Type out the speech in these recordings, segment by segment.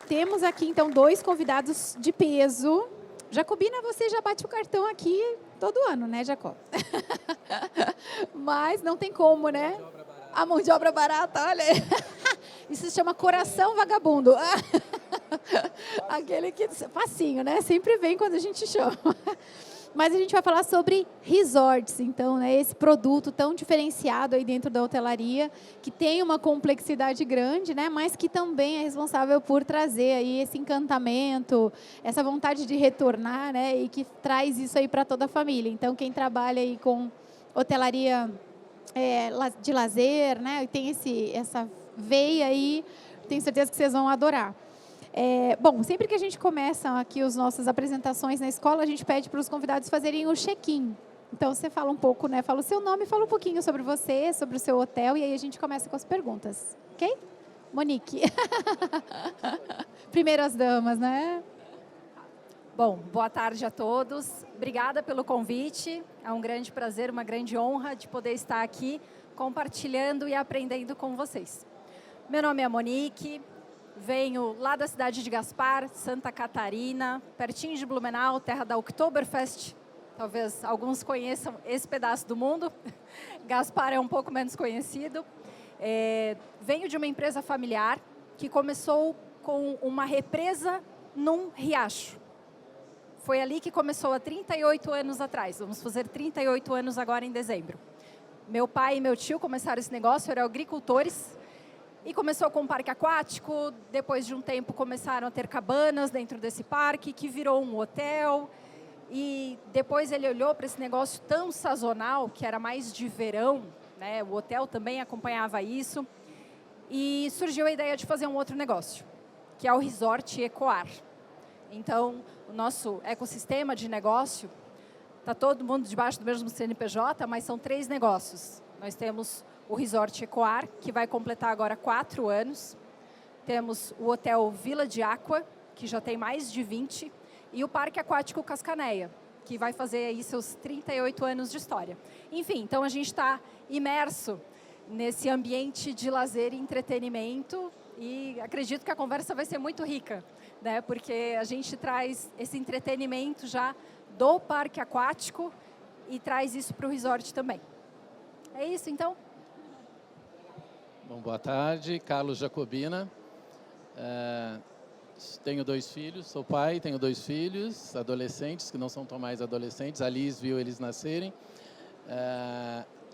Temos aqui, então, 2 convidados de peso. Jacobina, você já bate o cartão aqui todo ano, né, Jacó? Mas não tem como, né? A mão de obra barata, olha. Isso se chama coração vagabundo. Aquele que... Facinho, né? Sempre vem quando a gente chama. Mas a gente vai falar sobre resorts, então, né, esse produto tão diferenciado aí dentro da hotelaria, que tem uma complexidade grande, né, mas que também é responsável por trazer aí esse encantamento, essa vontade de retornar, né, e que traz isso aí para toda a família. Então, quem trabalha aí com hotelaria de lazer, né, e tem essa veia aí, tenho certeza que vocês vão adorar. Bom, sempre que a gente começa aqui as nossas apresentações na escola, a gente pede para os convidados fazerem o check-in. Então, você fala um pouco, né? Fala o seu nome, fala um pouquinho sobre você, sobre o seu hotel, e aí a gente começa com as perguntas. Ok? Monique. Primeiras damas, né? Bom, boa tarde a todos. Obrigada pelo convite. É um grande prazer, uma grande honra de poder estar aqui compartilhando e aprendendo com vocês. Meu nome é Monique. Venho lá da cidade de Gaspar, Santa Catarina, pertinho de Blumenau, terra da Oktoberfest. Talvez alguns conheçam esse pedaço do mundo. Gaspar é um pouco menos conhecido. Venho de uma empresa familiar que começou com uma represa num riacho. Foi ali que começou há 38 anos atrás. Vamos fazer 38 anos agora em dezembro. Meu pai e meu tio começaram esse negócio, eram agricultores. E começou com um parque aquático, depois de um tempo começaram a ter cabanas dentro desse parque, que virou um hotel. E depois ele olhou para esse negócio tão sazonal, que era mais de verão, né? O hotel também acompanhava isso. E surgiu a ideia de fazer um outro negócio, que é o Resort Ecoar. Então, o nosso ecossistema de negócio, está todo mundo debaixo do mesmo CNPJ, mas são 3 negócios. Nós temos o Resort Ecoar, que vai completar agora 4 anos. Temos o Hotel Vila de Aqua, que já tem mais de 20. E o Parque Aquático Cascaneia, que vai fazer aí seus 38 anos de história. Enfim, então a gente está imerso nesse ambiente de lazer e entretenimento. E acredito que a conversa vai ser muito rica, né? Porque a gente traz esse entretenimento já do Parque Aquático e traz isso para o resort também. É isso, então? Bom, boa tarde, Carlos Jacobina. Tenho 2 filhos, sou pai, tenho 2 filhos, adolescentes, que não são tão mais adolescentes. A Liz viu eles nascerem.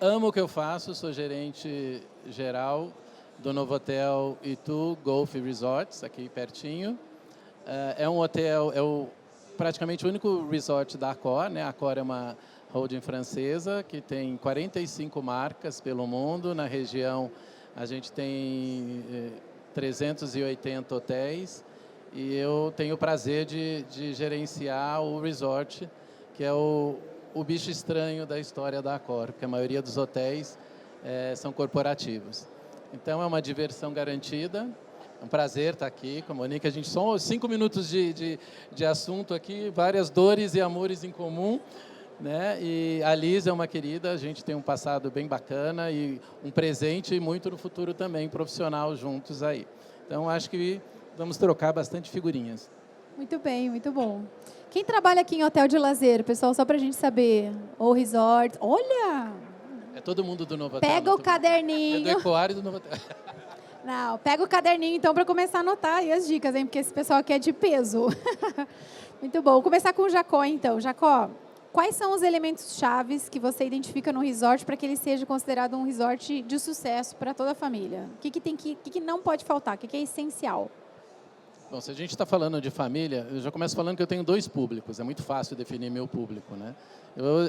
Amo o que eu faço, sou gerente geral do Novotel Itu Golf Resorts, aqui pertinho. É um hotel, praticamente o único resort da Accor, né? A Accor é uma holding francesa que tem 45 marcas pelo mundo. Na região, a gente tem 380 hotéis e eu tenho o prazer de gerenciar o resort, que é o bicho estranho da história da Accor, porque a maioria dos hotéis são corporativos. Então, é uma diversão garantida. É um prazer estar aqui com a Monique. A gente só 5 minutos de assunto aqui, várias dores e amores em comum, né? E a Liz é uma querida, a gente tem um passado bem bacana e um presente e muito no futuro também, profissional juntos aí. Então, acho que vamos trocar bastante figurinhas. Muito bem, muito bom. Quem trabalha aqui em hotel de lazer, pessoal, só para a gente saber, ou resort, olha! É todo mundo do Novotel. Pega o caderninho. É do Ecoar e do Novotel. Não, pega o caderninho então para começar a anotar aí as dicas, hein? Porque esse pessoal aqui é de peso. Muito bom. Vou começar com o Jacó, então. Jacó, quais são os elementos chaves que você identifica no resort para que ele seja considerado um resort de sucesso para toda a família? O que não pode faltar? O que é essencial? Bom, se a gente está falando de família, eu já começo falando que eu tenho 2 públicos. É muito fácil definir meu público, né?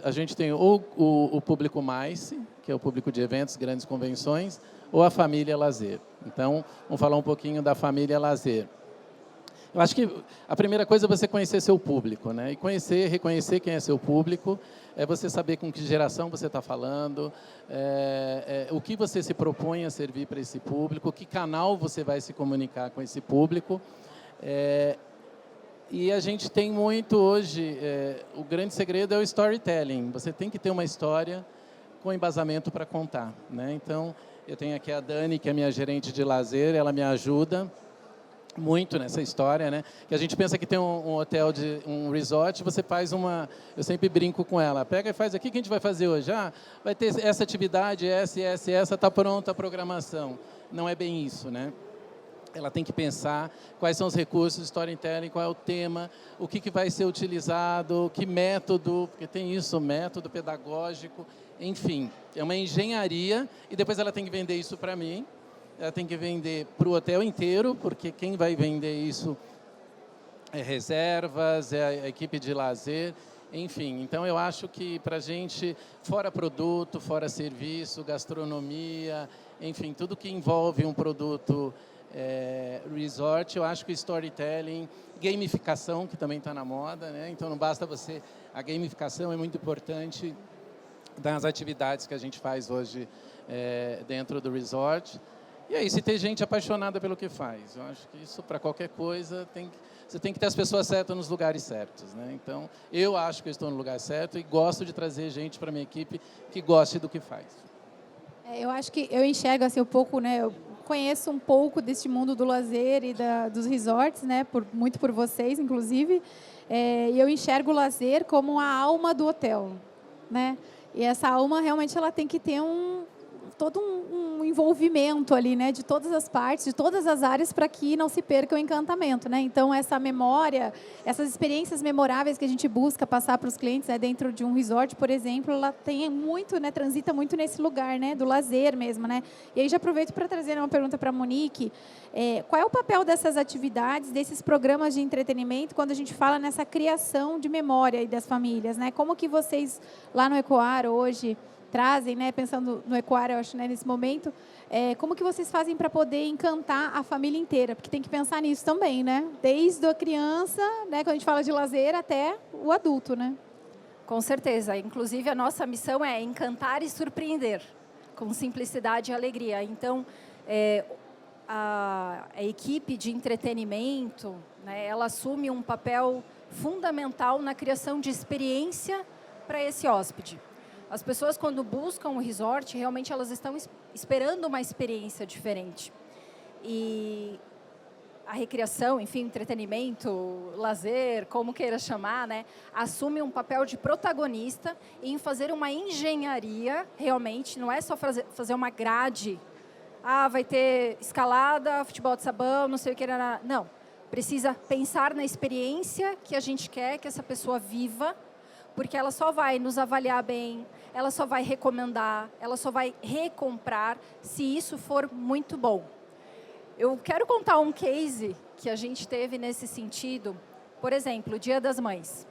A gente tem ou o público MICE, que é o público de eventos, grandes convenções, ou a família lazer. Então, vamos falar um pouquinho da família lazer. Eu acho que a primeira coisa é você conhecer seu público, né? E reconhecer quem é seu público, é você saber com que geração você está falando, o que você se propõe a servir para esse público, que canal você vai se comunicar com esse público. E a gente tem muito hoje, o grande segredo é o storytelling. Você tem que ter uma história com embasamento para contar, né? Então, eu tenho aqui a Dani, que é minha gerente de lazer, ela me ajuda muito nessa história, né? Que a gente pensa que tem um hotel, um resort, você faz uma... Eu sempre brinco com ela, pega e faz aqui, o que a gente vai fazer hoje? Vai ter essa atividade, essa, está pronta a programação. Não é bem isso, né? Ela tem que pensar quais são os recursos de storytelling, qual é o tema, o que vai ser utilizado, que método, porque tem isso, método pedagógico, enfim. É uma engenharia e depois ela tem que vender isso para mim. Ela tem que vender para o hotel inteiro, porque quem vai vender isso é reservas, é a equipe de lazer, enfim. Então, eu acho que para a gente, fora produto, fora serviço, gastronomia, enfim, tudo que envolve um produto resort, eu acho que storytelling, gamificação, que também está na moda, né? Então, não basta você... A gamificação é muito importante das atividades que a gente faz hoje dentro do resort. E aí, se tem gente apaixonada pelo que faz, eu acho que isso, para qualquer coisa, você tem que ter as pessoas certas nos lugares certos, né? Então, eu acho que eu estou no lugar certo e gosto de trazer gente para a minha equipe que goste do que faz. Eu acho que eu enxergo assim um pouco, né? Eu conheço um pouco deste mundo do lazer e dos resorts, né? Muito por vocês, inclusive. E eu enxergo o lazer como a alma do hotel, né? E essa alma realmente ela tem que ter todo um envolvimento ali, né, de todas as partes, de todas as áreas, para que não se perca o encantamento, né? Então, essa memória, essas experiências memoráveis que a gente busca passar para os clientes, né, dentro de um resort, por exemplo, ela tem muito, né, transita muito nesse lugar, né, do lazer mesmo, né? E aí já aproveito para trazer uma pergunta para a Monique. Qual é o papel dessas atividades, desses programas de entretenimento, quando a gente fala nessa criação de memória aí das famílias, né? Como que vocês, lá no Ecoar, hoje, trazem, né, pensando no Ecoar, eu acho, né, nesse momento, como que vocês fazem para poder encantar a família inteira? Porque tem que pensar nisso também, né? Desde a criança, né, quando a gente fala de lazer, até o adulto, né? Com certeza. Inclusive, a nossa missão é encantar e surpreender, com simplicidade e alegria. Então, a equipe de entretenimento, né, ela assume um papel fundamental na criação de experiência para esse hóspede. As pessoas, quando buscam um resort, realmente elas estão esperando uma experiência diferente. E a recreação, enfim, entretenimento, lazer, como queira chamar, né, assume um papel de protagonista em fazer uma engenharia, realmente, não é só fazer uma grade. Vai ter escalada, futebol de sabão, não sei o que era. Não, precisa pensar na experiência que a gente quer que essa pessoa viva, porque ela só vai nos avaliar bem, ela só vai recomendar, ela só vai recomprar se isso for muito bom. Eu quero contar um case que a gente teve nesse sentido. Por exemplo, o Dia das Mães.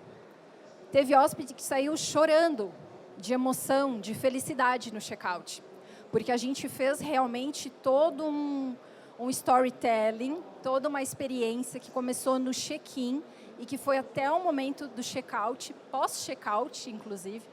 Teve hóspede que saiu chorando de emoção, de felicidade no check-out, porque a gente fez realmente todo um storytelling, toda uma experiência que começou no check-in e que foi até o momento do check-out, pós-check-out, inclusive,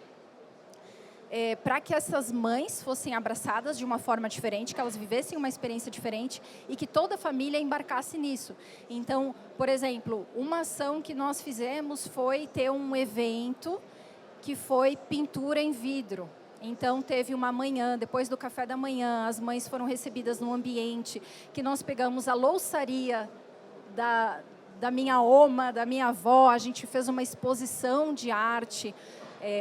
para que essas mães fossem abraçadas de uma forma diferente, que elas vivessem uma experiência diferente e que toda a família embarcasse nisso. Então, por exemplo, uma ação que nós fizemos foi ter um evento que foi pintura em vidro. Então, teve uma manhã, depois do café da manhã, as mães foram recebidas num ambiente que nós pegamos a louçaria da minha oma, da minha avó, a gente fez uma exposição de arte,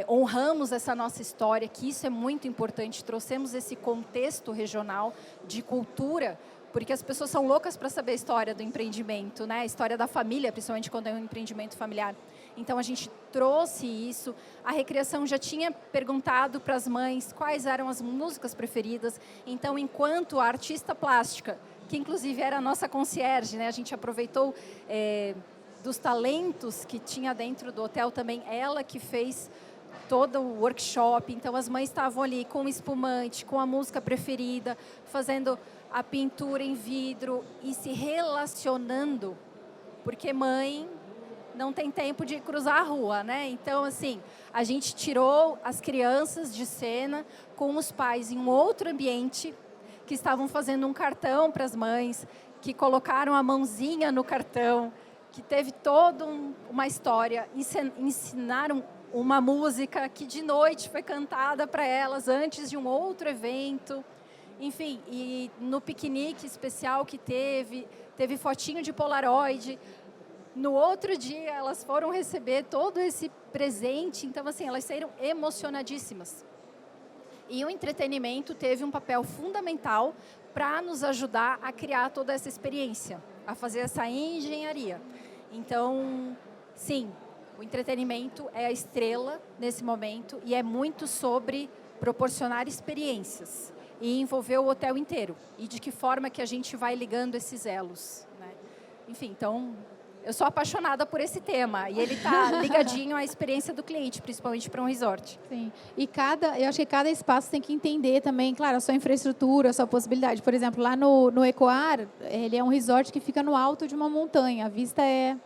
honramos essa nossa história, que isso é muito importante, trouxemos esse contexto regional de cultura, porque as pessoas são loucas para saber a história do empreendimento, né? A história da família, principalmente quando é um empreendimento familiar. Então, a gente trouxe isso. A recreação já tinha perguntado para as mães quais eram as músicas preferidas. Então, enquanto a artista plástica, que inclusive era a nossa concierge, né? A gente aproveitou dos talentos que tinha dentro do hotel também, ela que fez todo o workshop. Então, as mães estavam ali com o espumante, com a música preferida, fazendo a pintura em vidro e se relacionando, porque mãe não tem tempo de cruzar a rua, né? Então, assim, a gente tirou as crianças de cena com os pais em um outro ambiente, que estavam fazendo um cartão para as mães, que colocaram a mãozinha no cartão, que teve toda uma história, ensinaram uma música que de noite foi cantada para elas antes de um outro evento. Enfim, e no piquenique especial que teve fotinho de Polaroid. No outro dia, elas foram receber todo esse presente. Então, assim, elas saíram emocionadíssimas. E o entretenimento teve um papel fundamental para nos ajudar a criar toda essa experiência, a fazer essa engenharia. Então, sim, o entretenimento é a estrela nesse momento e é muito sobre proporcionar experiências e envolver o hotel inteiro. E de que forma que a gente vai ligando esses elos, né? Enfim, então, eu sou apaixonada por esse tema e ele está ligadinho à experiência do cliente, principalmente para um resort. Sim, e eu acho que cada espaço tem que entender também, claro, a sua infraestrutura, a sua possibilidade. Por exemplo, lá no Ecoar, ele é um resort que fica no alto de uma montanha, a vista é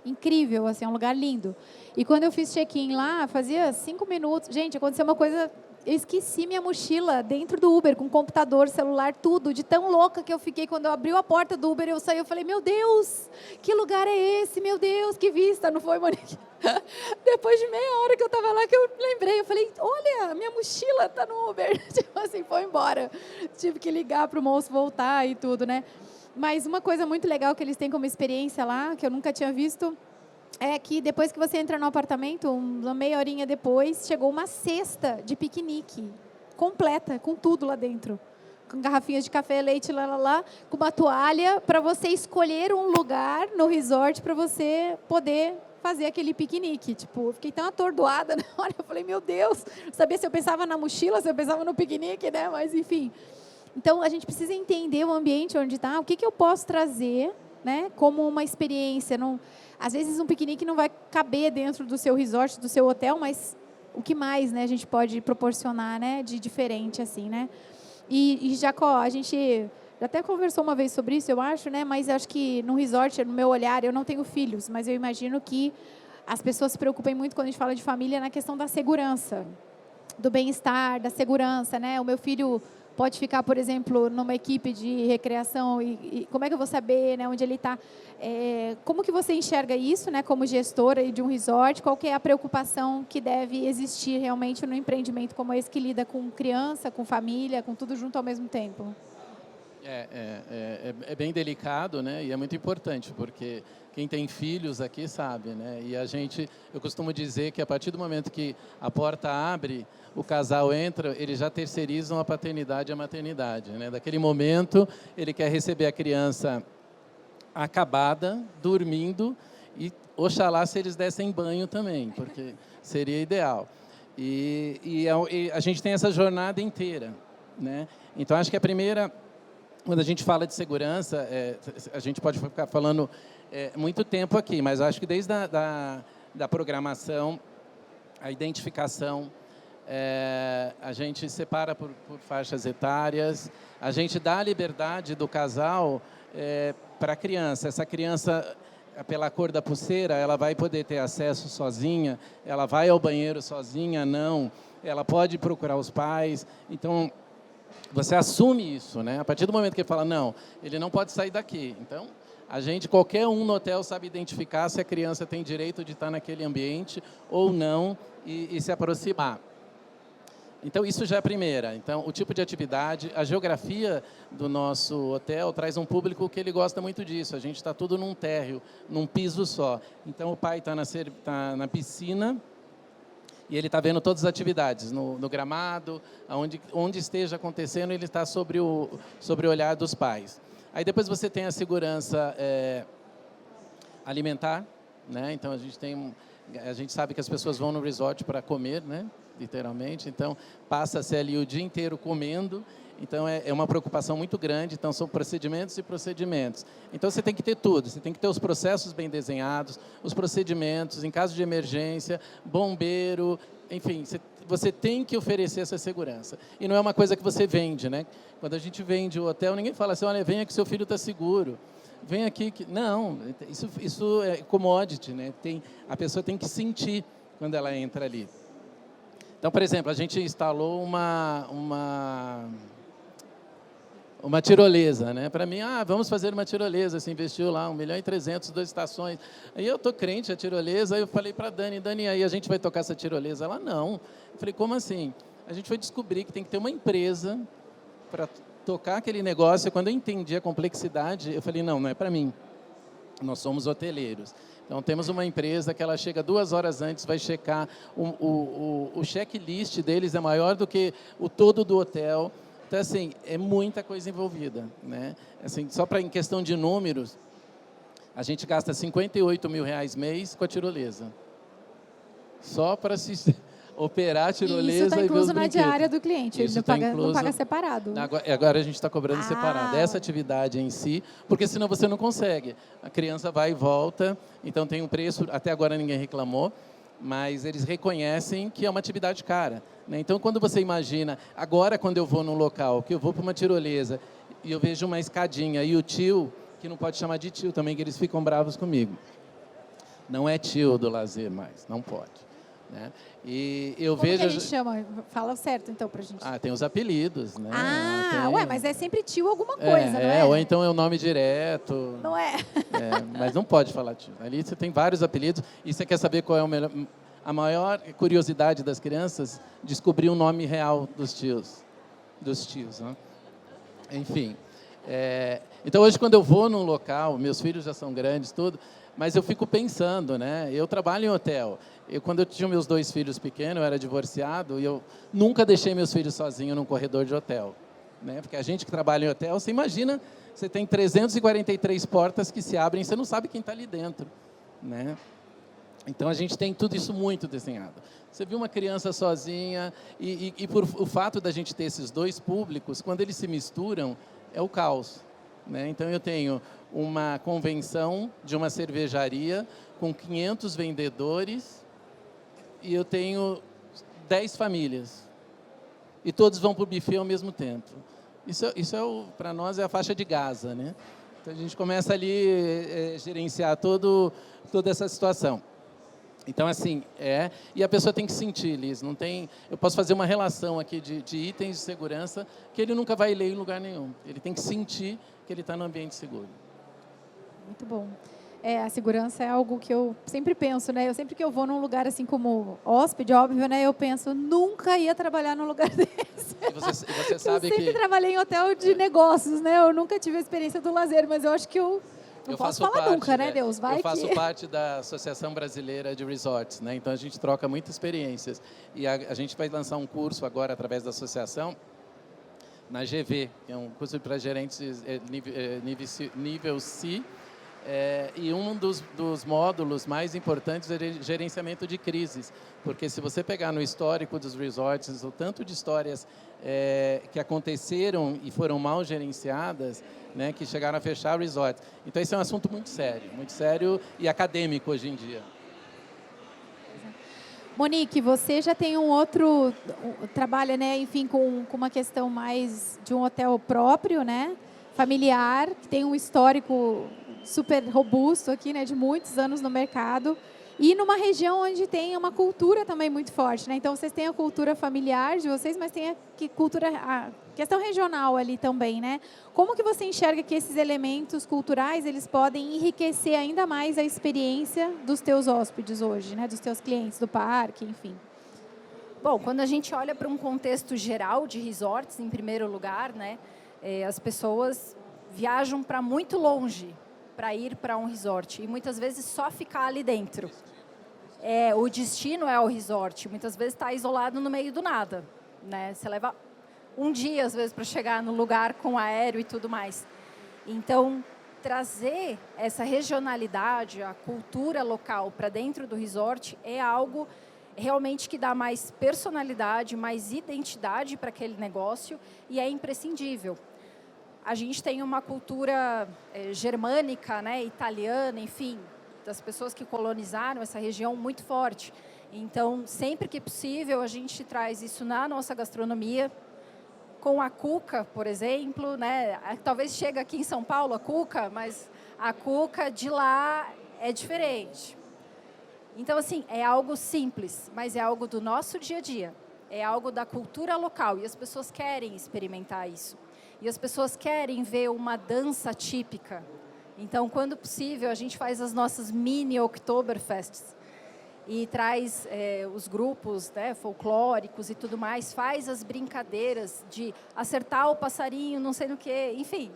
incrível, assim, é um lugar lindo. E quando eu fiz check-in lá, fazia 5 minutos, gente, aconteceu uma coisa... Eu esqueci minha mochila dentro do Uber, com computador, celular, tudo, de tão louca que eu fiquei. Quando eu abri a porta do Uber, eu saí, eu falei, meu Deus, que lugar é esse? Meu Deus, que vista, não foi, Monique? Depois de meia hora que eu estava lá, que eu lembrei, eu falei, olha, minha mochila está no Uber. Tipo assim, foi embora. Tive que ligar para o moço voltar e tudo, né? Mas uma coisa muito legal que eles têm como experiência lá, que eu nunca tinha visto, é que depois que você entra no apartamento, uma meia horinha depois, chegou uma cesta de piquenique, completa, com tudo lá dentro. Com garrafinhas de café, leite, com uma toalha, para você escolher um lugar no resort para você poder fazer aquele piquenique. Tipo, eu fiquei tão atordoada na hora, eu falei, meu Deus, não sabia se eu pensava na mochila, se eu pensava no piquenique, né? Mas, enfim. Então, a gente precisa entender o ambiente onde está, o que eu posso trazer, né, como uma experiência. Às vezes um piquenique não vai caber dentro do seu resort, do seu hotel, mas o que mais, né, a gente pode proporcionar, né, de diferente, assim, né? E Jacó, a gente até conversou uma vez sobre isso, eu acho, né? Mas acho que no resort, no meu olhar, eu não tenho filhos, mas eu imagino que as pessoas se preocupem muito quando a gente fala de família na questão da segurança, do bem-estar, da segurança, né? O meu filho pode ficar, por exemplo, numa equipe de recreação e como é que eu vou saber, né, onde ele está? Como que você enxerga isso, né, como gestora de um resort? Qual que é a preocupação que deve existir realmente no empreendimento como esse que lida com criança, com família, com tudo junto ao mesmo tempo? É bem delicado, né? E é muito importante, porque quem tem filhos aqui sabe, né? E eu costumo dizer que a partir do momento que a porta abre, o casal entra, eles já terceirizam a paternidade e a maternidade, né? Daquele momento, ele quer receber a criança acabada, dormindo, e oxalá se eles dessem banho também, porque seria ideal. E a gente tem essa jornada inteira, né? Então, acho que a primeira... Quando a gente fala de segurança, a gente pode ficar falando muito tempo aqui, mas acho que desde da programação, a identificação, a gente separa por faixas etárias, a gente dá a liberdade do casal para a criança. Essa criança, pela cor da pulseira, ela vai poder ter acesso sozinha, ela vai ao banheiro sozinha, não, ela pode procurar os pais, então... Você assume isso, né? A partir do momento que ele fala, não, ele não pode sair daqui. Então, qualquer um no hotel sabe identificar se a criança tem direito de estar naquele ambiente ou não e se aproximar. Então, isso já é a primeira. Então, o tipo de atividade, a geografia do nosso hotel traz um público que ele gosta muito disso. A gente está tudo num térreo, num piso só. Então, o pai está na piscina, e ele está vendo todas as atividades, no gramado, onde esteja acontecendo, ele está sobre o olhar dos pais. Aí depois você tem a segurança alimentar, né? Então a gente sabe que as pessoas vão no resort para comer, né? Literalmente, então passa-se ali o dia inteiro comendo, então é uma preocupação muito grande, então são procedimentos e procedimentos. Então você tem que ter tudo, você tem que ter os processos bem desenhados, os procedimentos, em caso de emergência, bombeiro, enfim, você tem que oferecer essa segurança. E não é uma coisa que você vende, né? Quando a gente vende o hotel, ninguém fala assim, olha, venha que seu filho está seguro, vem aqui. Não, isso é commodity, né? A pessoa tem que sentir quando ela entra ali. Então, por exemplo, a gente instalou uma tirolesa, né? Para mim, vamos fazer uma tirolesa, se investiu lá 1.300.000, 2 estações. Aí eu tô crente a tirolesa, aí eu falei para Dani, aí a gente vai tocar essa tirolesa? Ela, não. Eu falei, como assim? A gente foi descobrir que tem que ter uma empresa para tocar aquele negócio, quando eu entendi a complexidade, eu falei, não é para mim. Nós somos hoteleiros. Então, temos uma empresa que ela chega 2 horas antes, vai checar, o checklist deles é maior do que o todo do hotel. Então, assim, é muita coisa envolvida, né? Assim, só para em questão de números, a gente gasta R$58 mil mês com a tirolesa. Só para assistir, operar a tirolesa e isso está incluso na brinquedos. diária do cliente, ele não paga separado. Agora a gente está cobrando separado. Essa atividade em si, porque senão você não consegue. A criança vai e volta, então tem um preço, até agora ninguém reclamou, mas eles reconhecem que é uma atividade cara, né? Então, quando você imagina, agora quando eu vou num local, que eu vou para uma tirolesa, e eu vejo uma escadinha, e o tio, que não pode chamar de tio também, que eles ficam bravos comigo. Não é tio do lazer mais, não pode. Né? E eu Como vejo... que a gente chama? Fala certo, então, pra gente. Tem os apelidos, né? Mas é sempre tio alguma coisa, não é? Ou então é o nome direto. Não é? Mas não pode falar tio. Ali você tem vários apelidos e você quer saber qual é o melhor... A maior curiosidade das crianças, descobrir o nome real dos tios. Né? Enfim. Então, hoje, quando eu vou num local, meus filhos já são grandes, tudo, mas eu fico pensando, né? Eu trabalho em hotel. Quando eu tinha meus 2 filhos pequenos, eu era divorciado, e eu nunca deixei meus filhos sozinhos num corredor de hotel. Né? Porque a gente que trabalha em hotel, você imagina, você tem 343 portas que se abrem, você não sabe quem está ali dentro. Né? Então, a gente tem tudo isso muito desenhado. Você viu uma criança sozinha, e por o fato da gente ter esses 2 públicos, quando eles se misturam, é o caos. Né? Então, eu tenho uma convenção de uma cervejaria com 500 vendedores e eu tenho 10 famílias. E todos vão para o buffet ao mesmo tempo. Isso para nós, é a faixa de Gaza. Né? Então, a gente começa ali a gerenciar toda essa situação. Então, assim, e a pessoa tem que sentir, Liz, não tem... Eu posso fazer uma relação aqui de itens de segurança que ele nunca vai ler em lugar nenhum. Ele tem que sentir que ele está no ambiente seguro. Muito bom. A segurança é algo que eu sempre penso, né? Sempre que eu vou num lugar assim como hóspede, óbvio, né? Eu penso, nunca ia trabalhar num lugar desse. E você sabe eu sempre trabalhei em hotel de negócios, né? Eu nunca tive a experiência do lazer, mas eu acho que eu não posso falar nunca, né, Deus? Eu faço parte da Associação Brasileira de Resorts, né? Então a gente troca muitas experiências. E a gente vai lançar um curso agora através da associação na GV, que é um curso para gerentes nível C. E um dos módulos mais importantes é gerenciamento de crises, porque se você pegar no histórico dos resorts, o tanto de histórias que aconteceram e foram mal gerenciadas, né, que chegaram a fechar o resort. Então, esse é um assunto muito sério e acadêmico hoje em dia. Monique, você já tem trabalha, né, enfim, com uma questão mais de um hotel próprio, né, familiar, que tem um histórico super robusto aqui, né, de muitos anos no mercado, e numa região onde tem uma cultura também muito forte, né? Então, vocês têm a cultura familiar de vocês, mas tem a questão regional ali também, né? Como que você enxerga que esses elementos culturais, eles podem enriquecer ainda mais a experiência dos teus hóspedes hoje, né? Dos teus clientes do parque, enfim. Bom, quando a gente olha para um contexto geral de resorts, em primeiro lugar, né? As pessoas viajam para muito longe para ir para um resort e muitas vezes só ficar ali dentro. O destino é o resort, muitas vezes está isolado no meio do nada, né? Você leva um dia, às vezes, para chegar no lugar com aéreo e tudo mais. Então, trazer essa regionalidade, a cultura local para dentro do resort é algo realmente que dá mais personalidade, mais identidade para aquele negócio e é imprescindível. A gente tem uma cultura germânica, né, italiana, enfim, das pessoas que colonizaram essa região muito forte. Então, sempre que possível, a gente traz isso na nossa gastronomia, com a cuca, por exemplo, né? Talvez chegue aqui em São Paulo a cuca, mas a cuca de lá é diferente. Então, assim, é algo simples, mas é algo do nosso dia a dia. É algo da cultura local e as pessoas querem experimentar isso. E as pessoas querem ver uma dança típica. Então, quando possível, a gente faz as nossas mini Oktoberfests. e traz os grupos, né, folclóricos e tudo mais, faz as brincadeiras de acertar o passarinho, não sei no que, enfim,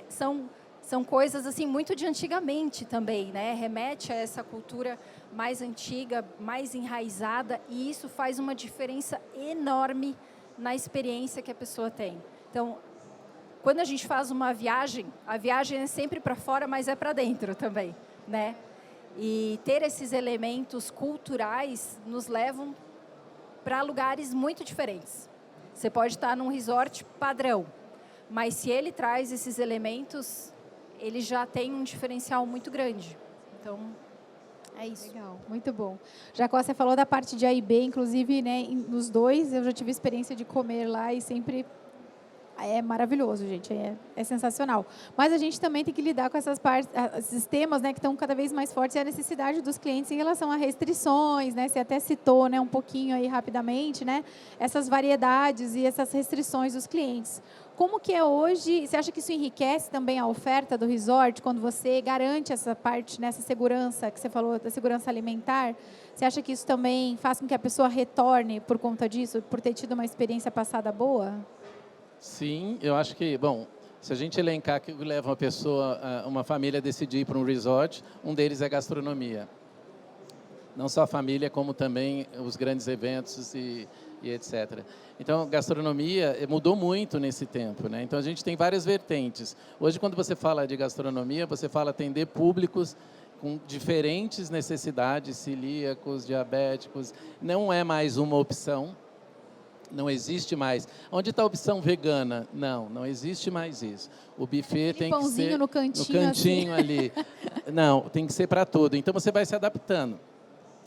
são coisas assim muito de antigamente também, né? Remete a essa cultura mais antiga, mais enraizada, e isso faz uma diferença enorme na experiência que a pessoa tem. Então, quando a gente faz uma viagem, a viagem é sempre para fora, mas é para dentro também, né? E ter esses elementos culturais nos levam para lugares muito diferentes. Você pode estar num resort padrão, mas se ele traz esses elementos, ele já tem um diferencial muito grande. Então, é isso. Legal, muito bom. Jacó, você falou da parte de A e B, inclusive, né, nos dois, eu já tive experiência de comer lá e sempre é maravilhoso, gente, é sensacional. Mas a gente também tem que lidar com essas partes, esses temas, né, que estão cada vez mais fortes, e a necessidade dos clientes em relação a restrições, né, você até citou, né, um pouquinho aí rapidamente, né, essas variedades e essas restrições dos clientes. Como que é hoje, você acha que isso enriquece também a oferta do resort, quando você garante essa parte, nessa segurança que você falou, da segurança alimentar? Você acha que isso também faz com que a pessoa retorne por conta disso, por ter tido uma experiência passada boa? Sim, eu acho que, bom, se a gente elencar que leva uma pessoa, uma família a decidir ir para um resort, um deles é gastronomia. Não só a família, como também os grandes eventos e etc. Então, gastronomia mudou muito nesse tempo, né? Então, a gente tem várias vertentes. Hoje, quando você fala de gastronomia, você fala atender públicos com diferentes necessidades, celíacos, diabéticos. Não é mais uma opção. Não existe mais. Onde está a opção vegana? Não existe mais isso. O buffet tem que ser no cantinho assim. ali. Não, tem que ser para tudo. Então, você vai se adaptando.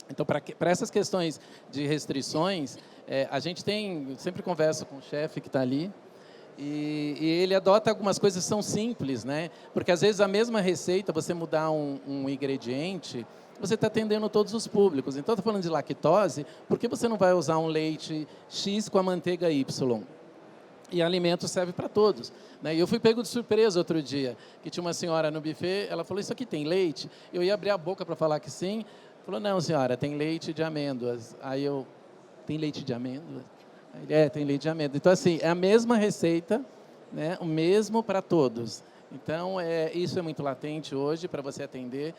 Então, para essas questões de restrições, a gente sempre conversa com o chefe que está ali, e ele adota algumas coisas que são simples, né? Porque, às vezes, a mesma receita, você mudar um ingrediente, você está atendendo todos os públicos. Então, estou falando de lactose, por que você não vai usar um leite X com a manteiga Y? E alimento serve para todos, né? E eu fui pego de surpresa outro dia, que tinha uma senhora no buffet, ela falou, isso aqui tem leite? Eu ia abrir a boca para falar que sim, falou, não, senhora, tem leite de amêndoas. Aí eu, tem leite de amêndoas? Ele, tem leite de amêndoas. Então, assim, é a mesma receita, né? O mesmo para todos. Então, isso é muito latente hoje para você atender.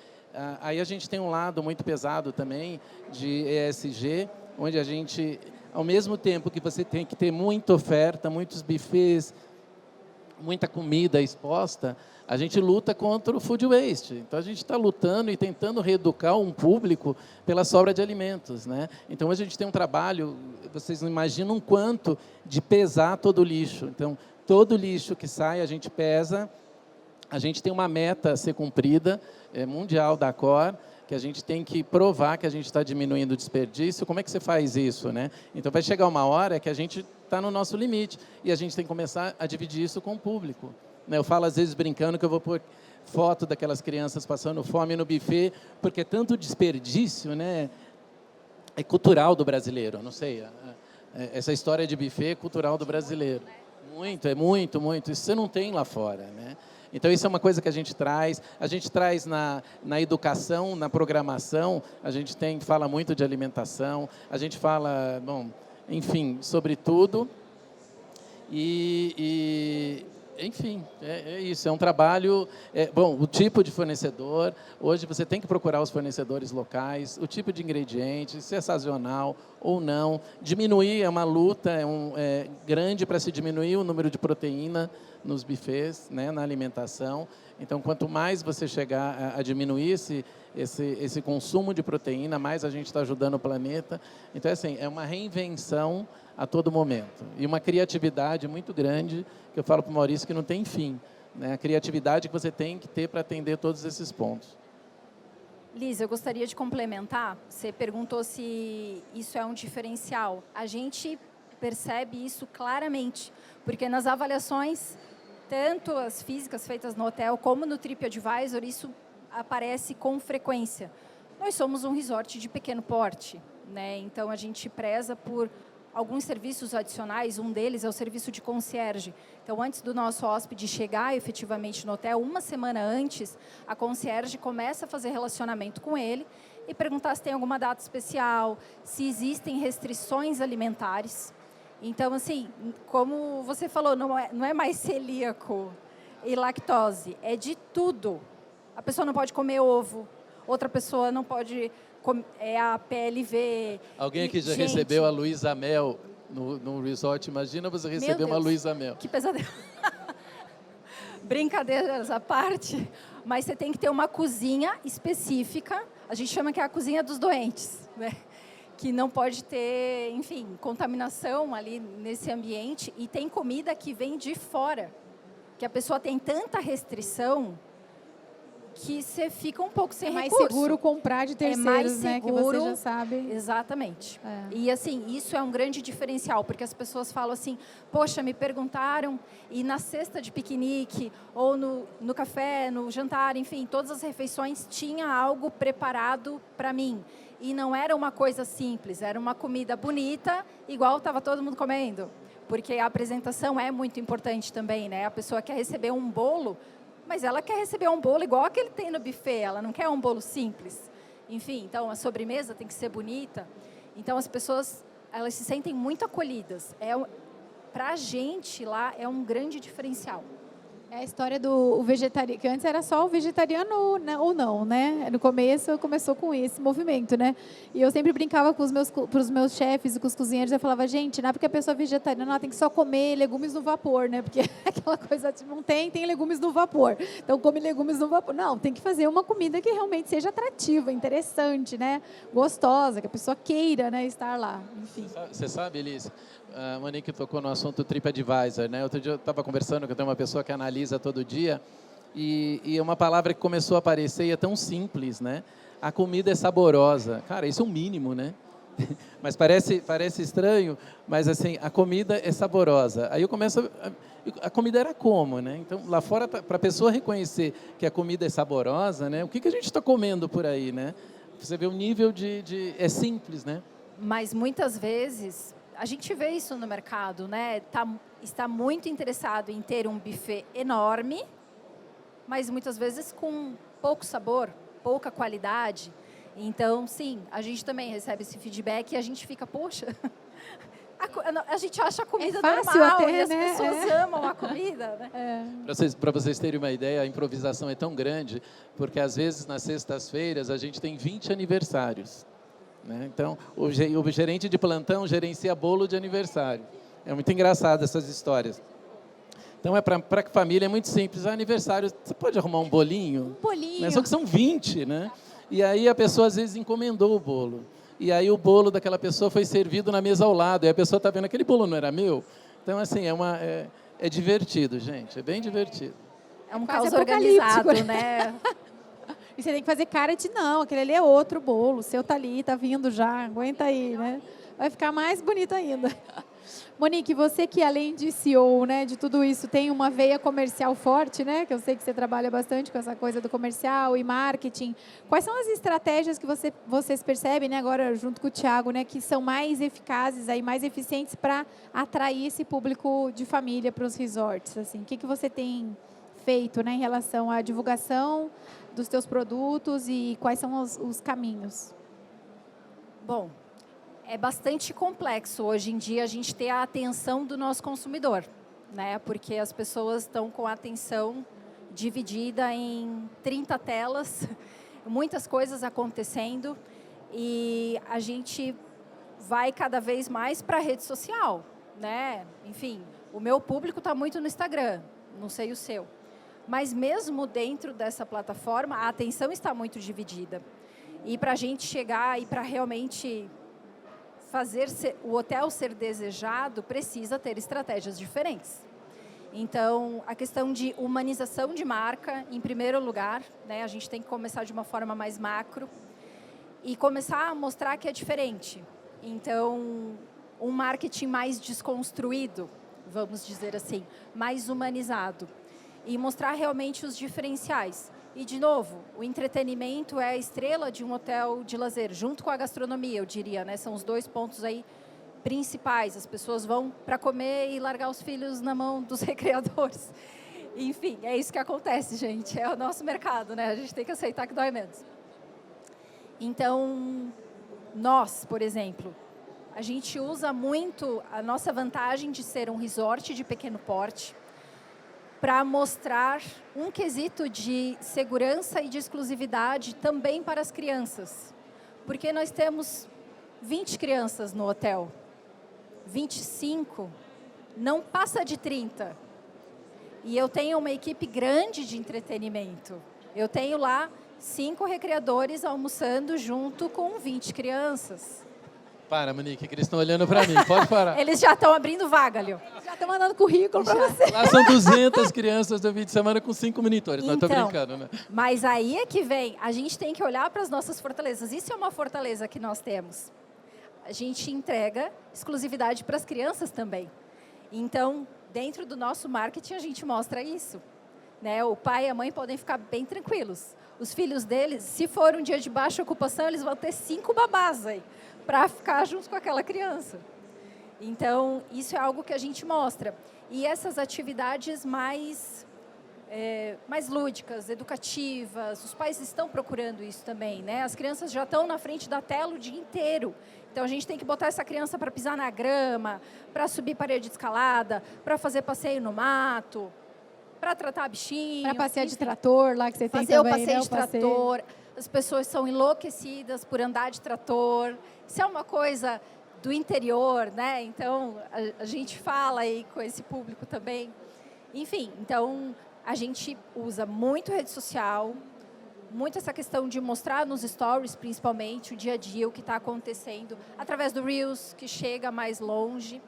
Aí a gente tem um lado muito pesado também de ESG, onde a gente, ao mesmo tempo que você tem que ter muita oferta, muitos buffets, muita comida exposta, a gente luta contra o food waste. Então, a gente está lutando e tentando reeducar um público pela sobra de alimentos, né? Então, a gente tem um trabalho, vocês não imaginam quanto de pesar todo o lixo. Então, todo lixo que sai, a gente pesa. A gente tem uma meta a ser cumprida, mundial da Accor, que a gente tem que provar que a gente está diminuindo o desperdício. Como é que você faz isso, né? Então, vai chegar uma hora que a gente está no nosso limite e a gente tem que começar a dividir isso com o público. Eu falo, às vezes, brincando, que eu vou pôr foto daquelas crianças passando fome no buffet, porque é tanto desperdício, né? É cultural do brasileiro, não sei. Essa história de buffet é cultural do brasileiro. Muito, é muito, muito. Isso você não tem lá fora, né? Então, isso é uma coisa que a gente traz na educação, na programação, a gente fala muito de alimentação, a gente fala, bom, enfim, sobre tudo. Enfim, é isso, é um trabalho... bom, o tipo de fornecedor, hoje você tem que procurar os fornecedores locais, o tipo de ingrediente, se é sazonal ou não. Diminuir é uma luta grande para se diminuir o número de proteína nos buffets, né, na alimentação. Então, quanto mais você chegar a diminuir esse consumo de proteína, mais a gente está ajudando o planeta. Então, assim, é uma reinvenção a todo momento. E uma criatividade muito grande, que eu falo para o Maurício que não tem fim, né? A criatividade que você tem que ter para atender todos esses pontos. Liz, eu gostaria de complementar. Você perguntou se isso é um diferencial. A gente percebe isso claramente, porque nas avaliações, tanto as físicas feitas no hotel, como no TripAdvisor, isso aparece com frequência. Nós somos um resort de pequeno porte, né? Então, a gente preza por alguns serviços adicionais, um deles é o serviço de concierge. Então, antes do nosso hóspede chegar efetivamente no hotel, uma semana antes, a concierge começa a fazer relacionamento com ele e perguntar se tem alguma data especial, se existem restrições alimentares. Então, assim, como você falou, não é mais celíaco e lactose, é de tudo. A pessoa não pode comer ovo, outra pessoa não pode comer a PLV. Alguém aqui já recebeu a Luísa Mel no resort? Imagina você receber uma Luísa Mel. Que pesadelo. Brincadeiras à parte, mas você tem que ter uma cozinha específica, a gente chama que é a cozinha dos doentes, né? Que não pode ter, enfim, contaminação ali nesse ambiente, e tem comida que vem de fora, que a pessoa tem tanta restrição que você fica um pouco sem recurso. É mais seguro comprar de terceiros, mais né? Que seguro, você já sabe. Exatamente. É. E assim, isso é um grande diferencial, porque as pessoas falam assim, poxa, me perguntaram, e na cesta de piquenique, ou no café, no jantar, enfim, todas as refeições tinha algo preparado para mim. E não era uma coisa simples, era uma comida bonita, igual estava todo mundo comendo. Porque a apresentação é muito importante também, né? A pessoa quer receber um bolo, mas ela quer receber um bolo igual aquele que tem no buffet, ela não quer um bolo simples. Enfim, então a sobremesa tem que ser bonita. Então as pessoas, elas se sentem muito acolhidas. Para a gente lá é um grande diferencial. É a história do vegetariano, que antes era só o vegetariano, né, ou não, né? No começo começou com esse movimento, né? E eu sempre brincava com os meus chefes e com os cozinheiros, eu falava, gente, não é porque a pessoa é vegetariana, ela tem que só comer legumes no vapor, né? Porque aquela coisa, tipo, não tem legumes no vapor. Então come legumes no vapor. Não, tem que fazer uma comida que realmente seja atrativa, interessante, né? Gostosa, que a pessoa queira, né, estar lá. Enfim. Você sabe, Elise, a Monique tocou no assunto TripAdvisor, né? Outro dia eu estava conversando, que eu tenho uma pessoa que analisa todo dia, e uma palavra que começou a aparecer e é tão simples, né? A comida é saborosa. Cara, isso é o mínimo, né? Mas parece estranho, mas assim, a comida é saborosa. Aí eu começo, a comida era como, né? Então, lá fora, para a pessoa reconhecer que a comida é saborosa, né? O que a gente está comendo por aí, né? Você vê o nível é simples, né? Mas muitas vezes a gente vê isso no mercado, né? Está muito interessado em ter um buffet enorme, mas muitas vezes com pouco sabor, pouca qualidade. Então, sim, a gente também recebe esse feedback e a gente fica, poxa, a gente acha a comida fácil normal, até, e as né? pessoas amam a comida, né? Para vocês terem uma ideia, a improvisação é tão grande, porque às vezes nas sextas-feiras a gente tem 20 aniversários. Né? Então, o gerente de plantão gerencia bolo de aniversário. É muito engraçado essas histórias. Então, para a família é muito simples. Aniversário, você pode arrumar um bolinho? Um bolinho. Né? Só que são 20, né? E aí a pessoa, às vezes, encomendou o bolo. E aí o bolo daquela pessoa foi servido na mesa ao lado. E a pessoa está vendo, aquele bolo não era meu? Então, assim, é divertido, gente. É bem divertido. É um quase caos organizado, né? E você tem que fazer cara de não, aquele ali é outro bolo, o seu tá ali, tá vindo já, aguenta aí, né? Vai ficar mais bonito ainda. Monique, você que além de CEO, né, de tudo isso, tem uma veia comercial forte, né? Que eu sei que você trabalha bastante com essa coisa do comercial e marketing. Quais são as estratégias que vocês percebem, né, agora junto com o Thiago, né, que são mais eficazes, aí, mais eficientes para atrair esse público de família para os resorts? Assim? O que você tem feito, né, em relação à divulgação dos teus produtos e quais são os caminhos? Bom, é bastante complexo hoje em dia a gente ter a atenção do nosso consumidor, né? Porque as pessoas estão com a atenção dividida em 30 telas, muitas coisas acontecendo, e a gente vai cada vez mais para a rede social, né? Enfim, o meu público está muito no Instagram, não sei o seu. Mas mesmo dentro dessa plataforma, a atenção está muito dividida. E para a gente chegar e para realmente fazer o hotel ser desejado, precisa ter estratégias diferentes. Então, a questão de humanização de marca, em primeiro lugar, né, a gente tem que começar de uma forma mais macro e começar a mostrar que é diferente. Então, um marketing mais desconstruído, vamos dizer assim, mais humanizado. E mostrar realmente os diferenciais. E, de novo, o entretenimento é a estrela de um hotel de lazer, junto com a gastronomia, eu diria, né? São os dois pontos aí principais. As pessoas vão para comer e largar os filhos na mão dos recreadores. Enfim, é isso que acontece, gente. É o nosso mercado, né? A gente tem que aceitar que dói menos. Então, nós, por exemplo, a gente usa muito a nossa vantagem de ser um resort de pequeno porte para mostrar um quesito de segurança e de exclusividade também para as crianças. Porque nós temos 20 crianças no hotel, 25, não passa de 30. E eu tenho uma equipe grande de entretenimento. Eu tenho lá 5 recreadores almoçando junto com 20 crianças. Para, Monique, que eles estão olhando para mim. Pode parar. Eles já estão abrindo vaga, Lio. Já estão mandando currículo para você. Lá são 200 crianças do fim de semana com 5 monitores. Não estou Então, brincando, né? Mas aí é que vem, a gente tem que olhar para as nossas fortalezas. Isso é uma fortaleza que nós temos. A gente entrega exclusividade para as crianças também. Então, dentro do nosso marketing, a gente mostra isso. Né? O pai e a mãe podem ficar bem tranquilos. Os filhos deles, se for um dia de baixa ocupação, eles vão ter 5 babás aí, para ficar junto com aquela criança. Então, isso é algo que a gente mostra. E essas atividades mais lúdicas, educativas, os pais estão procurando isso também, né? As crianças já estão na frente da tela o dia inteiro. Então, a gente tem que botar essa criança para pisar na grama, para subir parede de escalada, para fazer passeio no mato, para tratar bichinho. Para passear de trator lá que você tem fazer também, o passeio né? de trator. As pessoas são enlouquecidas por andar de trator. Isso é uma coisa do interior, né? Então, a gente fala aí com esse público também. Enfim, então, a gente usa muito rede social, muito essa questão de mostrar nos stories, principalmente, o dia a dia, o que está acontecendo, através do Reels, que chega mais longe.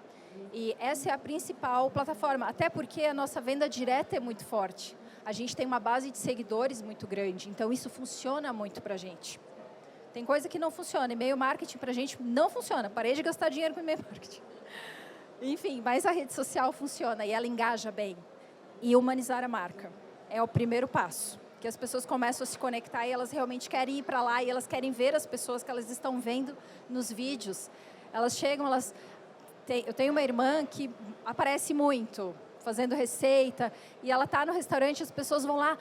E essa é a principal plataforma, até porque a nossa venda direta é muito forte. A gente tem uma base de seguidores muito grande, então isso funciona muito para a gente. Tem coisa que não funciona, e-mail marketing para a gente não funciona. Parei de gastar dinheiro com e-mail marketing. Enfim, mas a rede social funciona e ela engaja bem. E humanizar a marca é o primeiro passo. Que as pessoas começam a se conectar e elas realmente querem ir para lá e elas querem ver as pessoas que elas estão vendo nos vídeos. Elas chegam, eu tenho uma irmã que aparece muito, fazendo receita, e ela está no restaurante, as pessoas vão lá,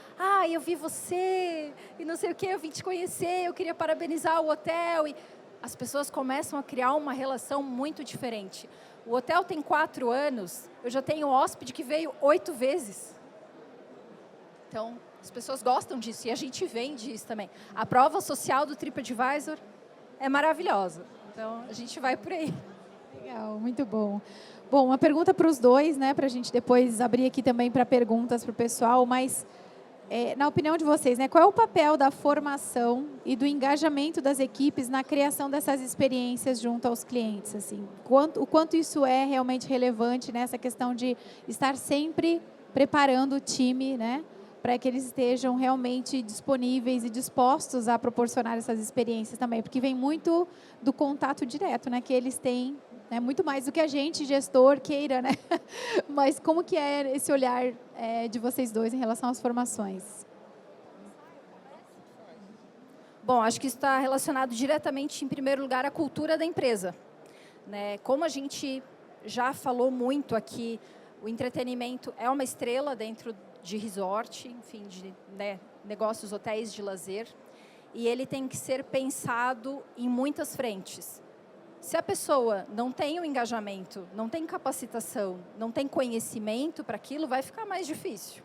eu vi você, e não sei o que, eu vim te conhecer, eu queria parabenizar o hotel. E as pessoas começam a criar uma relação muito diferente. O hotel tem 4 anos, eu já tenho um hóspede que veio 8 vezes. Então, as pessoas gostam disso, e a gente vende isso também. A prova social do TripAdvisor é maravilhosa, então a gente vai por aí. Legal, muito bom. Bom, uma pergunta para os dois, né, para a gente depois abrir aqui também para perguntas para o pessoal, mas na opinião de vocês, né, qual é o papel da formação e do engajamento das equipes na criação dessas experiências junto aos clientes? Assim, o quanto isso é realmente relevante nessa questão de estar sempre preparando o time, né, para que eles estejam realmente disponíveis e dispostos a proporcionar essas experiências também, porque vem muito do contato direto, né, que eles têm, né, muito mais do que a gente, gestor, queira, né? Mas como que é esse olhar de vocês dois em relação às formações? Bom, acho que isso está relacionado diretamente, em primeiro lugar, à cultura da empresa. Né? Como a gente já falou muito aqui, o entretenimento é uma estrela dentro de resort, enfim, de negócios, hotéis de lazer, e ele tem que ser pensado em muitas frentes. Se a pessoa não tem o engajamento, não tem capacitação, não tem conhecimento para aquilo, vai ficar mais difícil.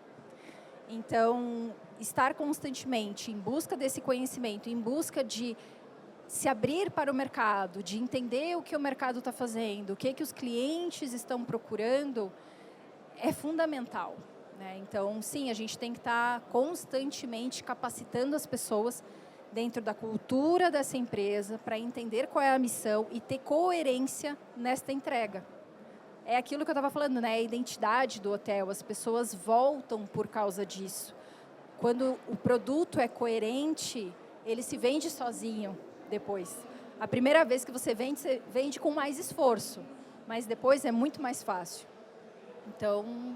Então, estar constantemente em busca desse conhecimento, em busca de se abrir para o mercado, de entender o que o mercado está fazendo, o que os clientes estão procurando, é fundamental. Né? Então, sim, a gente tem que estar constantemente capacitando as pessoas dentro da cultura dessa empresa para entender qual é a missão e ter coerência nesta entrega. É aquilo que eu estava falando, né? A identidade do hotel, as pessoas voltam por causa disso. Quando o produto é coerente, ele se vende sozinho depois. A primeira vez que você vende com mais esforço, mas depois é muito mais fácil. Então,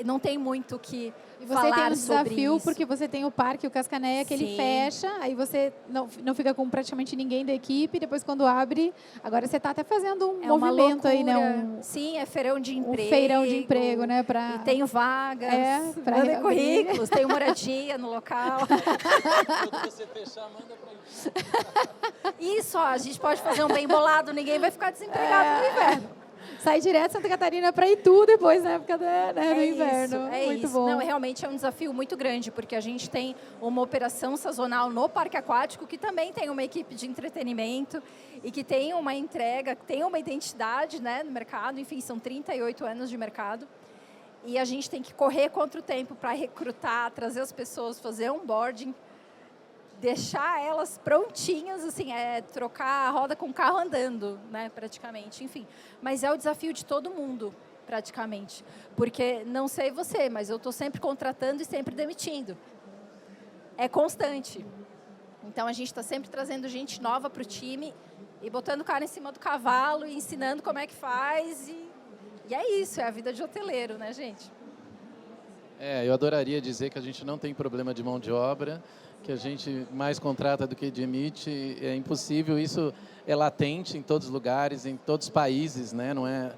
não tem muito o que e você falar tem um sobre desafio isso. Porque você tem o parque, o Cascanéia, que ele fecha, aí você não fica com praticamente ninguém da equipe, depois quando abre, agora você está até fazendo um movimento aí, né? Sim, é feirão de emprego. Um feirão de emprego, né? E tenho vagas, para currículos, tenho moradia no local. Quando você fechar, manda para Isso, ó, a gente pode fazer um bem bolado, ninguém vai ficar desempregado no inverno. Sai direto de Santa Catarina para Itu depois, na época do inverno. É muito isso. bom. Não, realmente é um desafio muito grande, porque a gente tem uma operação sazonal no parque aquático, que também tem uma equipe de entretenimento e que tem uma entrega, tem uma identidade, né, no mercado. Enfim, são 38 anos de mercado. E a gente tem que correr contra o tempo para recrutar, trazer as pessoas, fazer onboarding, deixar elas prontinhas, assim, trocar a roda com o carro andando, né, praticamente, enfim. Mas é o desafio de todo mundo, praticamente. Porque, não sei você, mas eu estou sempre contratando e sempre demitindo. É constante. Então, a gente está sempre trazendo gente nova para o time e botando o cara em cima do cavalo e ensinando como é que faz. E é isso, é a vida de hoteleiro, né, gente? Eu adoraria dizer que a gente não tem problema de mão de obra, que a gente mais contrata do que demite. É impossível, isso é latente em todos os lugares, em todos os países, né? Não é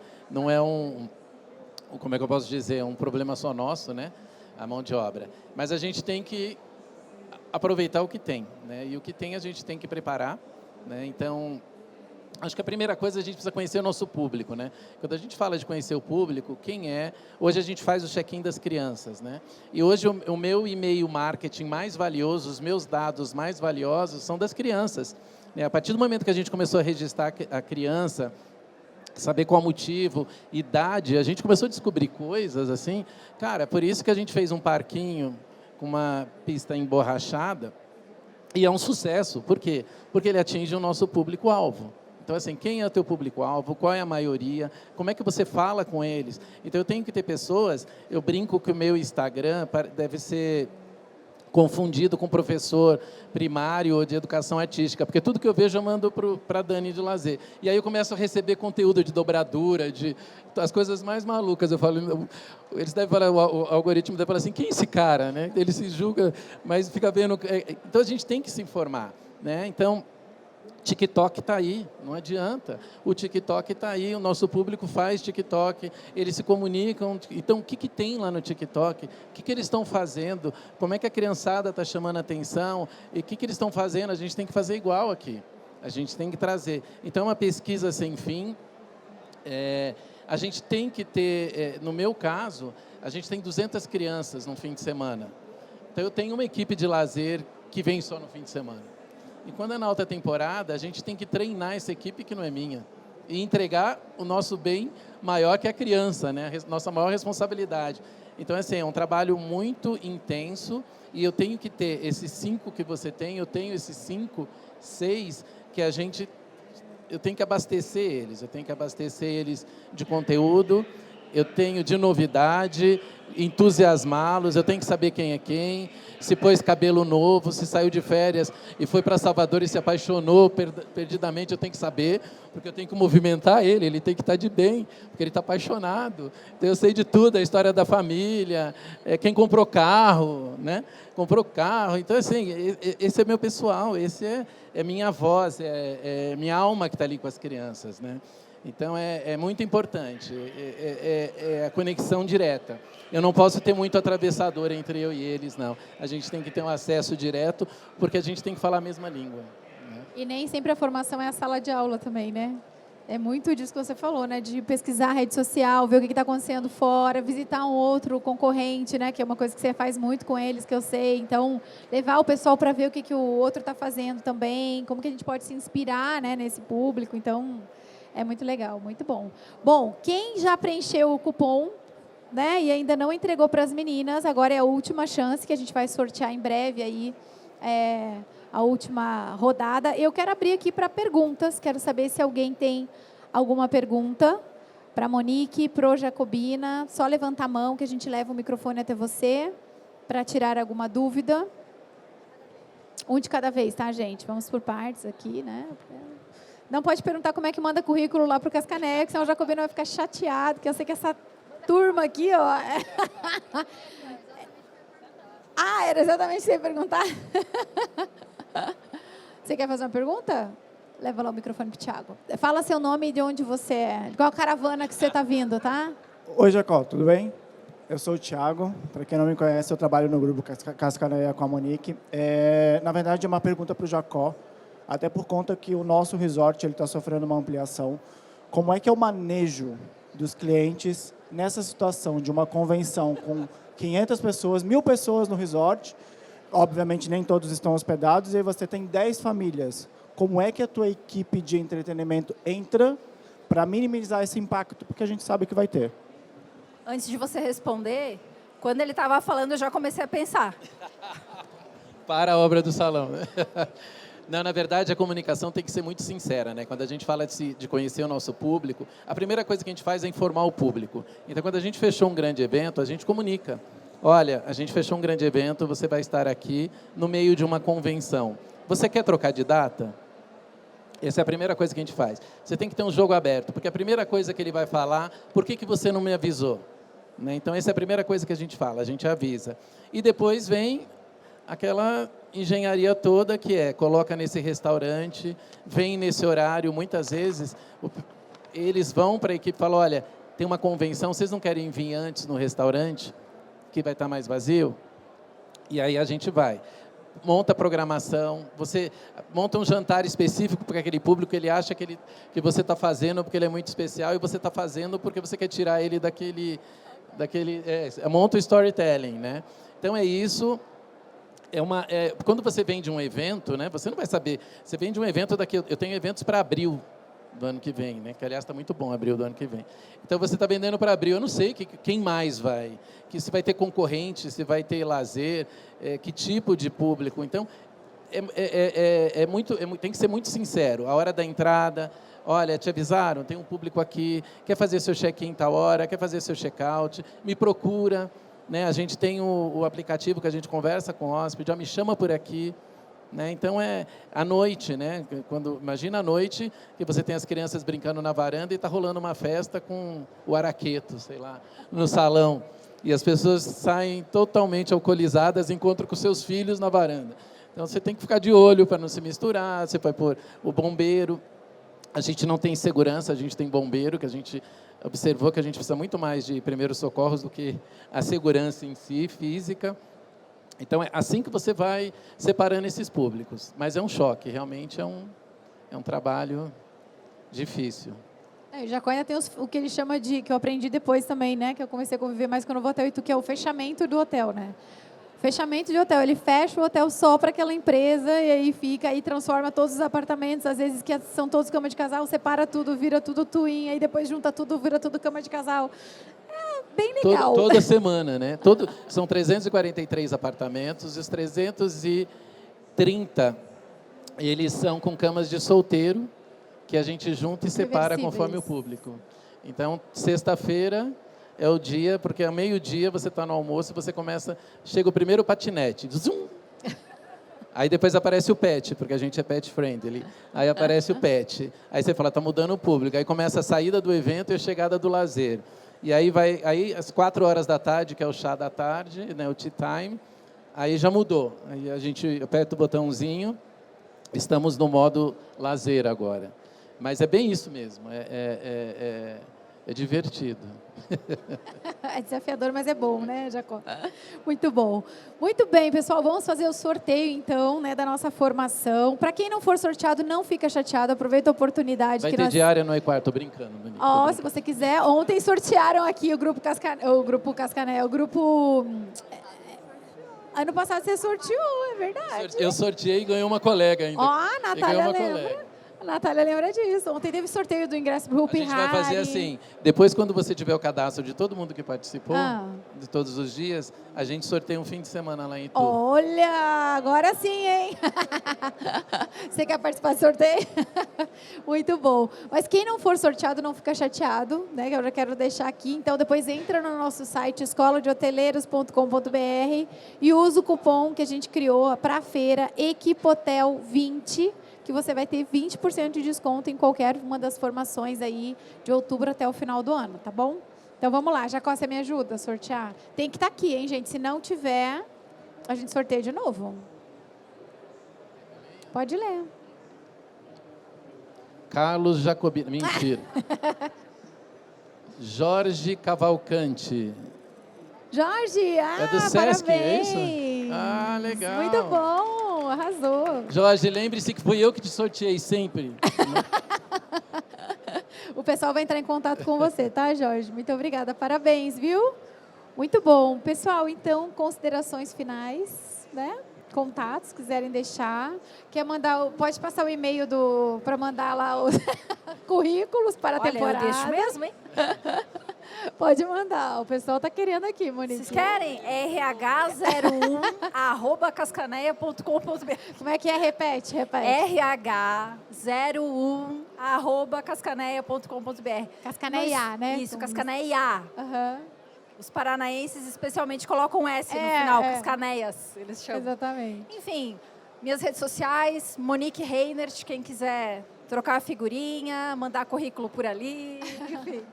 como é que eu posso dizer, um problema só nosso, né? A mão de obra. Mas a gente tem que aproveitar o que tem, né? E o que tem a gente tem que preparar, né? Então, acho que a primeira coisa, a gente precisa conhecer o nosso público, né? Quando a gente fala de conhecer o público, quem é... Hoje a gente faz o check-in das crianças, né? E hoje o meu e-mail marketing mais valioso, os meus dados mais valiosos são das crianças, né? A partir do momento que a gente começou a registrar a criança, saber qual motivo, idade, a gente começou a descobrir coisas assim. Cara, por isso que a gente fez um parquinho com uma pista emborrachada e é um sucesso. Por quê? Porque ele atinge o nosso público-alvo. Então, assim, quem é o teu público-alvo? Qual é a maioria? Como é que você fala com eles? Então, eu tenho que ter pessoas... Eu brinco que o meu Instagram deve ser confundido com professor primário ou de educação artística, porque tudo que eu vejo eu mando para a Dani de lazer. E aí eu começo a receber conteúdo de dobradura, as coisas mais malucas. Eu falo, eles devem falar, o algoritmo deve falar assim, quem é esse cara? Né? Ele se julga, mas fica vendo... Então, a gente tem que se informar, né? Então... TikTok está aí, não adianta. O TikTok está aí, o nosso público faz TikTok, eles se comunicam. Então, o que tem lá no TikTok? O que eles estão fazendo? Como é que a criançada está chamando a atenção? E o que eles estão fazendo? A gente tem que fazer igual aqui. A gente tem que trazer. Então, é uma pesquisa sem fim. A gente tem que ter, no meu caso, a gente tem 200 crianças no fim de semana. Então, eu tenho uma equipe de lazer que vem só no fim de semana. E quando é na alta temporada, a gente tem que treinar essa equipe que não é minha e entregar o nosso bem maior, que é a criança, né? Nossa maior responsabilidade. Então, assim, é um trabalho muito intenso e eu tenho que ter esses 5 que você tem, eu tenho esses 5, 6 que eu tenho que abastecer eles de conteúdo, eu tenho de novidade, entusiasmá-los, eu tenho que saber quem é quem, se pôs cabelo novo, se saiu de férias e foi para Salvador e se apaixonou perdidamente, eu tenho que saber, porque eu tenho que movimentar ele tem que estar de bem, porque ele está apaixonado. Então, eu sei de tudo, a história da família, quem comprou carro, né? Comprou carro. Então, assim, esse é meu pessoal, esse é minha voz, é minha alma que está ali com as crianças, né? Então, é muito importante, a conexão direta. Eu não posso ter muito atravessador entre eu e eles, não. A gente tem que ter um acesso direto, porque a gente tem que falar a mesma língua, né? E nem sempre a formação é a sala de aula também, né? É muito disso que você falou, né? De pesquisar a rede social, ver o que está acontecendo fora, visitar um outro concorrente, né? Que é uma coisa que você faz muito com eles, que eu sei. Então, levar o pessoal para ver o que o outro está fazendo também, como que a gente pode se inspirar, né, nesse público. Então... é muito legal, muito bom. Bom, quem já preencheu o cupom, né, e ainda não entregou para as meninas, agora é a última chance que a gente vai sortear em breve aí, a última rodada. Eu quero abrir aqui para perguntas, quero saber se alguém tem alguma pergunta para a Monique, para o Jacobina. Só levanta a mão que a gente leva o microfone até você para tirar alguma dúvida. Um de cada vez, tá, gente? Vamos por partes aqui, né? Não pode perguntar como é que manda currículo lá para o Cascaneco, senão o Jacobino vai ficar chateado, porque eu sei que essa turma aqui, ó... era exatamente isso que você ia perguntar? Você quer fazer uma pergunta? Leva lá o microfone para o Thiago. Fala seu nome e de onde você é. De qual caravana que você está vindo, tá? Oi, Jacó, tudo bem? Eu sou o Thiago. Para quem não me conhece, eu trabalho no grupo Cascaneia com a Monique. Na verdade, é uma pergunta para o Jacó, até por conta que o nosso resort está sofrendo uma ampliação. Como é que é o manejo dos clientes nessa situação de uma convenção com 500 pessoas, 1.000 pessoas no resort? Obviamente, nem todos estão hospedados, e aí você tem 10 famílias. Como é que a tua equipe de entretenimento entra para minimizar esse impacto? Porque a gente sabe que vai ter. Antes de você responder, quando ele estava falando, eu já comecei a pensar. Para a obra do salão. Não, na verdade, a comunicação tem que ser muito sincera, né? Quando a gente fala de conhecer o nosso público, a primeira coisa que a gente faz é informar o público. Então, quando a gente fechou um grande evento, a gente comunica. Olha, a gente fechou um grande evento, você vai estar aqui no meio de uma convenção. Você quer trocar de data? Essa é a primeira coisa que a gente faz. Você tem que ter um jogo aberto, porque a primeira coisa que ele vai falar, por que você não me avisou? Né? Então, essa é a primeira coisa que a gente fala, a gente avisa. E depois vem aquela engenharia toda que coloca nesse restaurante, vem nesse horário, muitas vezes, eles vão para a equipe e falam, olha, tem uma convenção, vocês não querem vir antes no restaurante, que vai estar mais vazio? E aí a gente vai. Monta a programação, você monta um jantar específico para aquele público, ele acha que você está fazendo porque ele é muito especial e você está fazendo porque você quer tirar ele daquele monta o storytelling, né? Então é isso. Quando você vende um evento, né, você não vai saber. Você vende um evento eu tenho eventos para abril do ano que vem, né, que aliás está muito bom abril do ano que vem. Então você está vendendo para abril, eu não sei quem mais vai, se vai ter concorrente, se vai ter lazer, que tipo de público. Então tem que ser muito sincero. A hora da entrada, olha, te avisaram, tem um público aqui, quer fazer seu check-in tal hora, quer fazer seu check-out, me procura. Né, a gente tem o aplicativo que a gente conversa com o hóspede, me chama por aqui. Né, então, à noite, né, imagina à noite que você tem as crianças brincando na varanda e está rolando uma festa com o araqueto, sei lá, no salão. E as pessoas saem totalmente alcoolizadas e encontram com seus filhos na varanda. Então, você tem que ficar de olho para não se misturar, você vai pôr o bombeiro. A gente não tem segurança, a gente tem bombeiro, que a gente observou que a gente precisa muito mais de primeiros socorros do que a segurança em si, física. Então, é assim que você vai separando esses públicos. Mas é um choque, realmente é um trabalho difícil. O Jacó ainda tem o que ele chama de, que eu aprendi depois também, né, que eu comecei a conviver mais com o Novo Hotel Itu, que é o fechamento do hotel, né? Fechamento de hotel, ele fecha o hotel só para aquela empresa e aí fica, aí transforma todos os apartamentos, às vezes que são todos cama de casal, separa tudo, vira tudo twin, aí depois junta tudo, vira tudo cama de casal. É bem legal. Toda semana, né? São 343 apartamentos, e os 330, eles são com camas de solteiro, que a gente junta e separa conforme o público. Então, sexta-feira é o dia, porque ao meio-dia você está no almoço e você chega o primeiro patinete, zoom! Aí depois aparece o pet, porque a gente é pet friendly. Aí aparece o pet. Aí você fala, está mudando o público. Aí começa a saída do evento e a chegada do lazer. E aí às 4 horas da tarde, que é o chá da tarde, né, o tea time, aí já mudou. Aí a gente aperta o botãozinho, estamos no modo lazer agora. Mas é bem isso mesmo, é divertido. É desafiador, mas é bom, né, Jacó? Muito bom. Muito bem, pessoal, vamos fazer o sorteio, então, né, da nossa formação. Para quem não for sorteado, não fica chateado, aproveita a oportunidade. Vai ter diária no E4, tô brincando. Se você quiser. Ontem sortearam aqui o grupo Cascané, o grupo... Ano passado você sorteou, é verdade. Eu sorteei e ganhei uma colega ainda. A Natália lembra. A Natália lembra disso. Ontem teve sorteio do ingresso para o Hopi Hari. A gente vai fazer assim, depois quando você tiver o cadastro de todo mundo que participou, de todos os dias, a gente sorteia um fim de semana lá em Itu. Olha, agora sim, hein? Você quer participar do sorteio? Muito bom. Mas quem não for sorteado, não fica chateado, né? Que eu já quero deixar aqui. Então, depois entra no nosso site, escoladehoteleiros.com.br e usa o cupom que a gente criou para a feira, EquipoTel20, que você vai ter 20% de desconto em qualquer uma das formações aí de outubro até o final do ano, tá bom? Então vamos lá, Jacó, você me ajuda a sortear? Tem que estar aqui, hein, gente? Se não tiver, a gente sorteia de novo. Pode ler. Carlos Jacobino, mentira. Jorge Cavalcante. Jorge, É do Sesc, é isso? parabéns. Ah, legal. Muito bom, arrasou. Jorge, lembre-se que fui eu que te sorteei sempre. O pessoal vai entrar em contato com você, tá, Jorge? Muito obrigada, parabéns, viu? Muito bom. Pessoal, então, considerações finais, né? Contatos, quiserem deixar. Quer mandar, pode passar o e-mail para mandar lá os currículos para a temporada. Eu deixo mesmo, hein? Pode mandar, o pessoal está querendo aqui, Monique. Vocês querem? rh01@cascaneia.com.br. Como é que é? Repete. rh01@cascaneia.com.br. Cascaneia, né? Isso, Cascaneia. Aham. Os paranaenses especialmente colocam um S no final, Cascaneias, eles chamam. Exatamente. Enfim, minhas redes sociais, Monique Reinert, quem quiser trocar figurinha, mandar currículo por ali, enfim.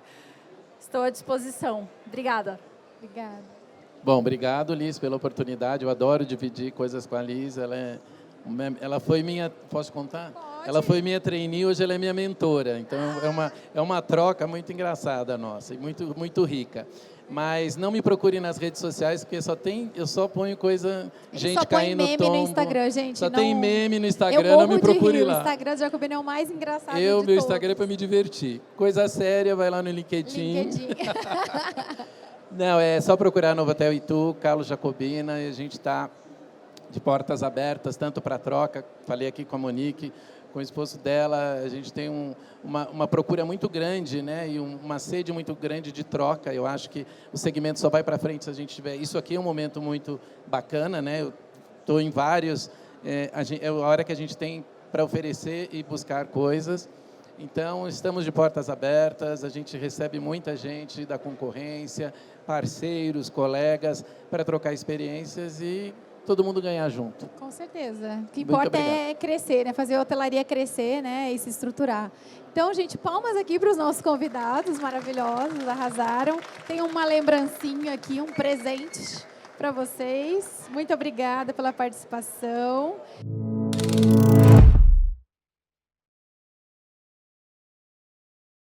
Estou à disposição. Obrigada. Obrigada. Bom, obrigado, Liz, pela oportunidade. Eu adoro dividir coisas com a Liz. Ela foi minha... Posso contar? Pode. Ela foi minha trainee, hoje ela é minha mentora. Então, é uma troca muito engraçada nossa e muito, muito rica. Mas não me procure nas redes sociais, porque eu só ponho gente caindo no tombo. Só põe meme no Instagram, gente. Só tem meme no Eu Instagram, não me procure lá. O Instagram de Jacobina é o mais engraçado de Meu todos. Instagram é para me divertir. Coisa séria, vai lá no LinkedIn. Não, é só procurar Novotel Itu, Carlos Jacobina, e a gente está de portas abertas, tanto para troca, falei aqui com a Monique, com o esposo dela, a gente tem uma procura muito grande, né, e uma sede muito grande de troca. Eu acho que o segmento só vai para frente se a gente tiver... Isso aqui é um momento muito bacana, né, eu estou em vários... É a hora que a gente tem para oferecer e buscar coisas. Então, estamos de portas abertas, a gente recebe muita gente da concorrência, parceiros, colegas, para trocar experiências e todo mundo ganhar junto. Com certeza. O que Muito importa obrigado. é crescer, né? Fazer a hotelaria crescer, né? E se estruturar. Então, gente, palmas aqui para os nossos convidados maravilhosos, arrasaram. Tem uma lembrancinha aqui, um presente para vocês. Muito obrigada pela participação.